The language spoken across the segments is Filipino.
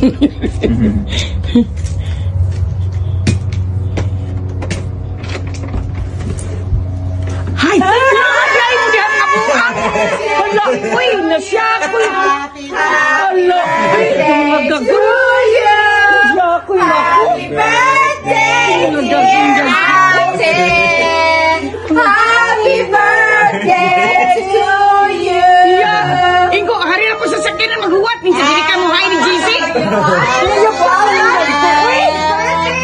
Hay! Ay, hindi ang nabuang! Hala, uy, nasya ko! Hala, uy, magagawa! Nasya ko, Happy birthday, Happy birthday to you! Ingo, hari na ko sa sakinan maghuwat. Minsan hindi ka mo hay ni GC.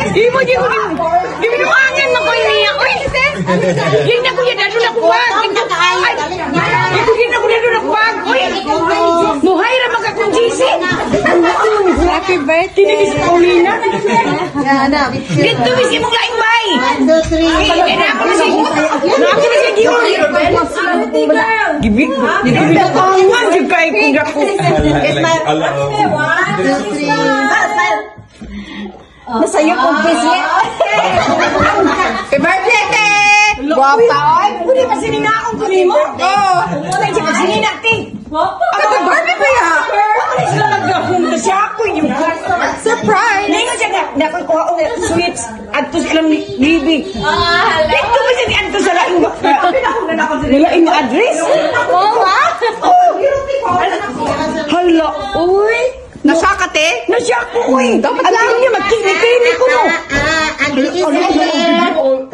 Di mo, di mo nuangan mo ko niya. Uy, yung na ko yan, ano na kuwag. Yung na ko yan, ano na kuwag. Uy, muhay na mga kong GC. Happy birthday. Tinigis ko Paulina. Dito, misi mong laing bay. 1, 2, 3. Kaya na ako na siya. Nakaki na siya giyon. Gibig. Gibig na ko. Ang kay kong gako. 1, 2, 3. Nasa'yo kong busy. Happy birthday, te! Guwapa, oy! Pwede pa sinina akong kunin mo? Oo. Wala siya pa sinina, te! Happy birthday pa ya! Wala sila mag-gahong na siya ako yung surprise! Ngayon siya na kuha ko sweets at to silang libig. Dito ba siya ni Anto sa laing ba? Laing address? Oo, ha? Hala, uy! Nasya ka, te? Nasya ko, uy! Alam niya, magkini-kini ko mo.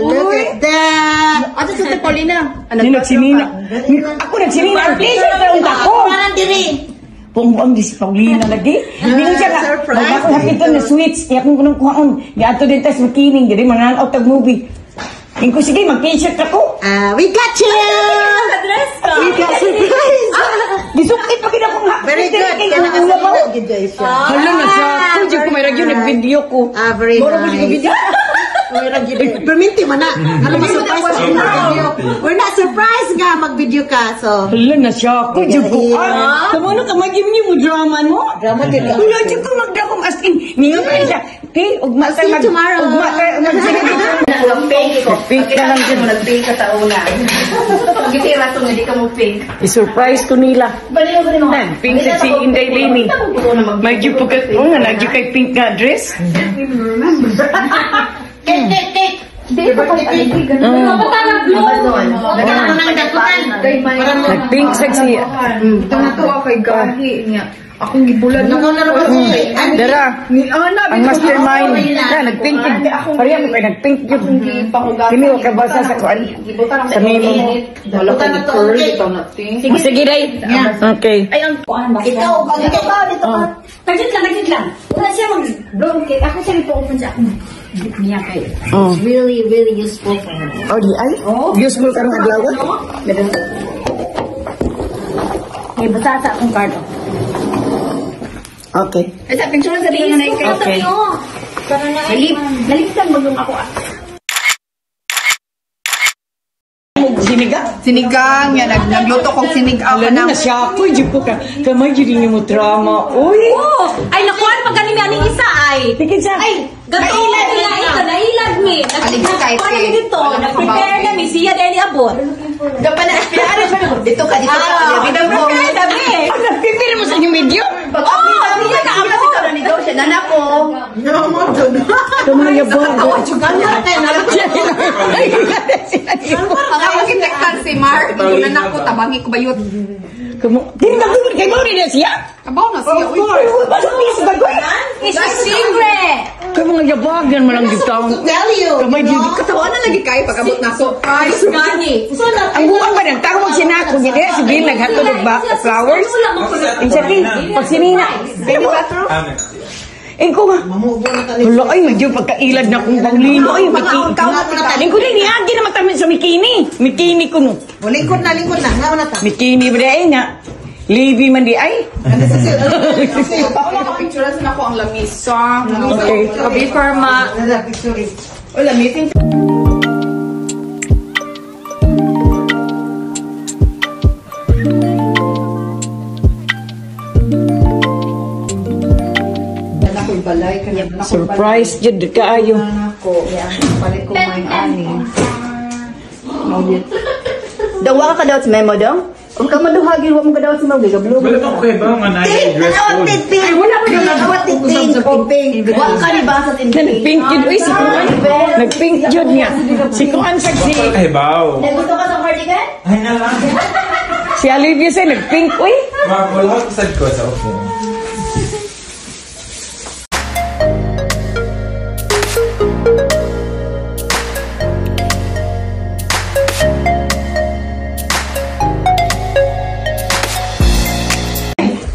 Look at that! Ano sa te Paulina? Ni nagsinina. Ako nagsinina. Ang t-shirt na unta ko. Parang diri. Pong di si Paulina lagi. Hindi ko siya ka. Magkakong hapitan na sweets. Kaya kung kunong kuhaon. Gato din tayo makining. Jadi mananaw tag movie. Ingko sige, mag-t-shirt ako. We got you! We got surprise! Gisukit pa kita kong Very good. Kaya Hala na siya. Kung di ko may ragyo, nag-video ko. Very Moro ko siya nice. video. Perminti mo na. Ano ba surprise ka mag-video? We're not surprised nga mag-video ka. So, Hala na siya. Kung di ko. Kamano ka mag-give niyo mo drama mo? Drama din. Wala di ko magdakong as in. Ningan pa siya. Hey, ugma See you tomorrow. Ugma tayo. Pink na lang siya. Nag-pink ka tauna. Gitira to nga, di ka mo pink. I-surprise ko nila. Baliw ko rin mo. Pink sa si Inday Lini. May dyo po ka. Oo nga, nagyo kay pink nga dress. Cake. Di ba pala aligay ganun? Patana blue. Nag-pink sa siya. Natuwa kay Gahi niya. Akong gibulan na. Dara, ang mastermind. Nag-pink yun. Pariya mo kayo, nag-pink yun. Hindi mo kabasa sa kuan. Sa memo. Wala ka ni curl. Ito na pink. Sige, Ray. Okay. Ay, ang kuan ba? Ikaw, dito ka. Nagsit lang. Wala siya mag-blow cake. Ako siya nito-open siya. Niya kayo. Oh. Really, really useful for her. Oh, di ay? Useful ka ng adlaw? May basa sa akong card. Okay. Ay, sa picture sa tingin na ikaw. Okay. Nalimutan mo yung ako. Sinigang. Yan, nagluto kong sinigang. Alam na siya ako. Di po ka. Kamay yun mo drama. Uy! Ay, nakuhan pag ganun yan yung isa ay. Tingin siya. Ay, gatulan nila ito. Nailag mi. Nagkuhan kami dito. Nag-prepare kami. Siya dahil abot. Dapat na-espirado siya. Dito ka. Nag-prepare kami. Nagpipili mo sa inyong video? Siya na abot. Nanak ko. Kamay yabang. Ang kitektan si Mark. Nanak ko. Tabangi ko ba yun? Tinagulog kay mo rin na siya? Kabaw na siya. Bakit niya sa bagoy? It's a secret. Kaya mga yabag yan malang gitang. Tell you. Kamay yun. Katawa na lagi kayo pagkabot na so. Gani. Ang buwan ba ng tawag siya na ako. Hindi, si Bill naghatulog ba? Flowers? Ang sabi, pag sinina. Baby bathroom? Ko nga. Wala, ay, medyo pagkailad na kong Paulino. Ay, Mikini. Ko din, niagi na matamin sa Mikini. Mikini ko no. Lingkod na. Nga na ta. Mikini ba ay nga. Libby man di ay. Ako nakapicture na ako ang lamisa. Okay. Kabi karma. O lamitin. Surprise, jud kaayo. Palit ko may ani. Dawa ka daw sa memo daw? Huwag ka maduhagi, huwag mo kadawat si Mami. Gablo mo. Wala pa ko kayo ba nga na dress code? Ay, wala ko yung nagawat pink. Huwag ka ni basa Nag-pink yun. Uy, si Kuan. Nag-pink yun niya. Si Kuan sa si... Kahibaw. Gusto ka sa cardigan? Ay na lang. Si Olivia say nag-pink. Uy. Wala ko sad ko sa okay.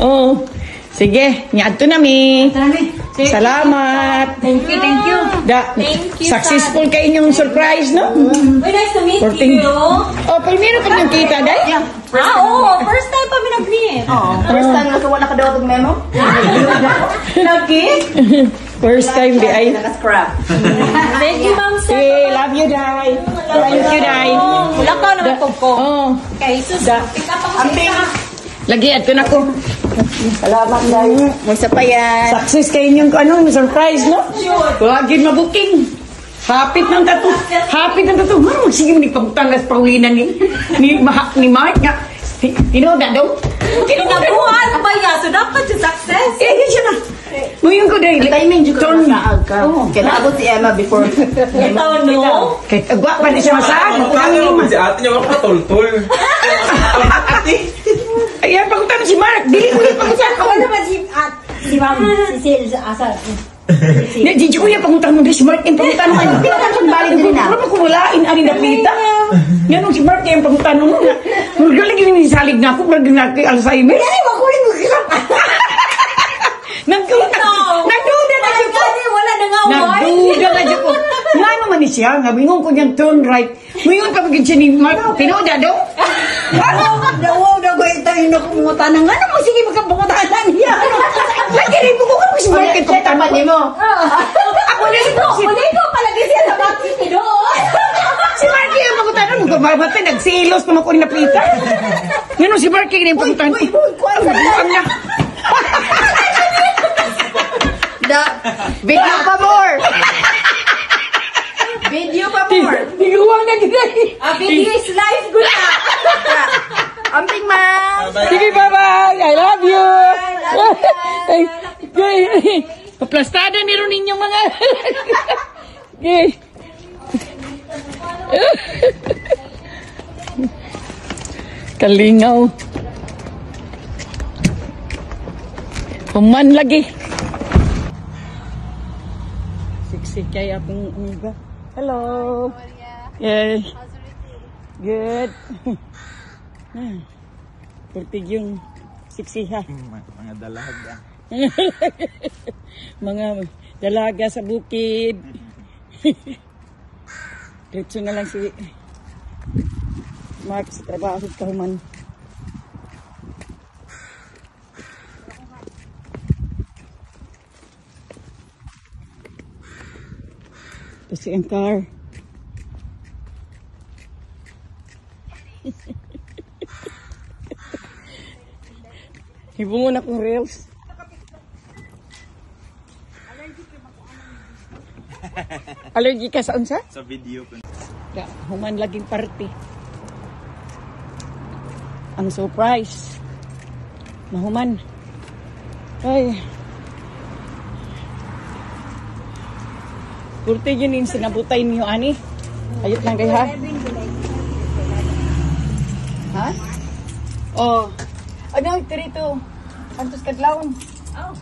Oh. Sige, nyato na mi. Salamat. Thank you. Da, Thank you, successful ka inyong surprise, no? Uy, nice to meet 14. you. Oh, primero pa niyong kita, day? Oo, first time pa minag-meet. First time na wala ka daw itong memo? Lagi? First time, di ay. Naka-scrap. Thank you, Ma'am Sir. Sige, love you, day. Thank you, day. Wala ka naman ko. Oh, Okay, sus. Da. Pick up ako sa isa. lagi, ato na ko. Salamat, day. Magsa pa yan. Success kayo inyong surprise, no? Lagi mabuking. Hapit ng tato. Hapit ng tato. Ano, sige, nagpabutangas paulinan ni Mark nga. Tinoda daw. Tinoda daw. Nabuhat ba yan? So, dapat yung success. Eh, yan siya na. Ngayon ko dahil. Timing juga Turn. nakaag ka. Kaya naabot si Emma before. Ito, no? Kahit agwa pa na siya masag. Ano mo si ate niya ako katultol. Ate. Ayan, pagutan si Mark. Dili ko yung pagutan ko. Si Ma'am, si Asal. Hindi, di ko yung pagutan mo. Si Mark yung pagutan mo. Pinaka kong balik din na. Ano kung walain ani na pita? Yan ang si Mark yung pagutan mo. Magaling yung nisalig na ako. Magaling na ako Alzheimer. Ay, wag ko rin magkakap. Nagduda na siya ko. Wala na nga, Nagduda na siya ko. Nga naman ni siya. Ngabingon ko niyang turn right. Ngayon pa maging siya ni Mark. Tinoda daw. Daw ko ito yung nakumutan ng ano mo. Sige, magkapungutan niya. Lagi rin mo ko si Mark yung pagutan mo. Tapat mo. Ako na si Mark. Wala ko palagi siya sa bakit doon. Si Mark yung pagutan mo. Magbabatay. Nagsilos naman ko rin na pita. Ngayon si Mark yung pagutan ko. Ang na. Video pa more. Video pa more. Iguang na gina. Video is life, gula. Amping ma'am. Sige, bye-bye. I love you. Paplastada niro ninyong mga... Okay. Kalingaw. Human lagi. Siksik kaya akong amiga. Hello. Yes. Good. Pultig yung siksiha. Mga dalaga. Mga dalaga sa bukid. Diretso na lang si Mark sa trabaho sa Human. Kasi ang car. Hibungon akong reels. Allergy ka sa unsa? Sa video ko. Ya, Human laging party. Ang surprise. Mahuman. Ay. Kurti yun yung sinabutay niyo, ani. Ayot lang kayo, ha? Ha? Oh. Ano, ito rito. Antos kadlawon. Oh,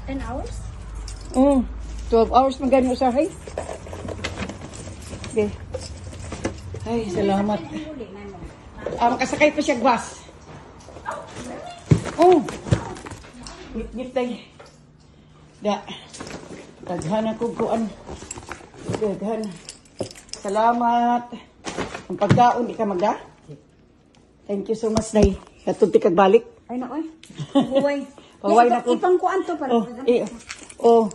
10 hours? Oh. 12 hours magano usahay. Okay. Ay, salamat. Makasakay pa siya bus. Oh. Git tay. Da. Daghan ako kuan. Daghan. Salamat. Ang pagkaon di ka magda. Thank you so much, day. Katulti kag balik. Ay, naoy. Huway. Paway na ko. Ipang kuan to para. Oh.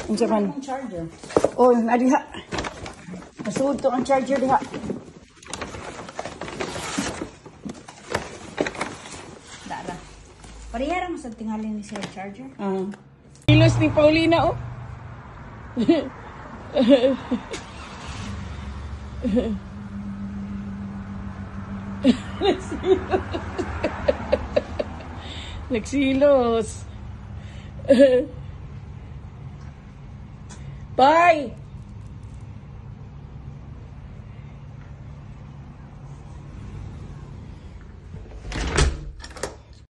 Unsa man? Charger. Oh, nadiha. Masuod to ang charger diha. Dara. Parihara mo sa tingaling ni Sir Charger. Kilos ni Paulina, oh. Nagsilos. Bye!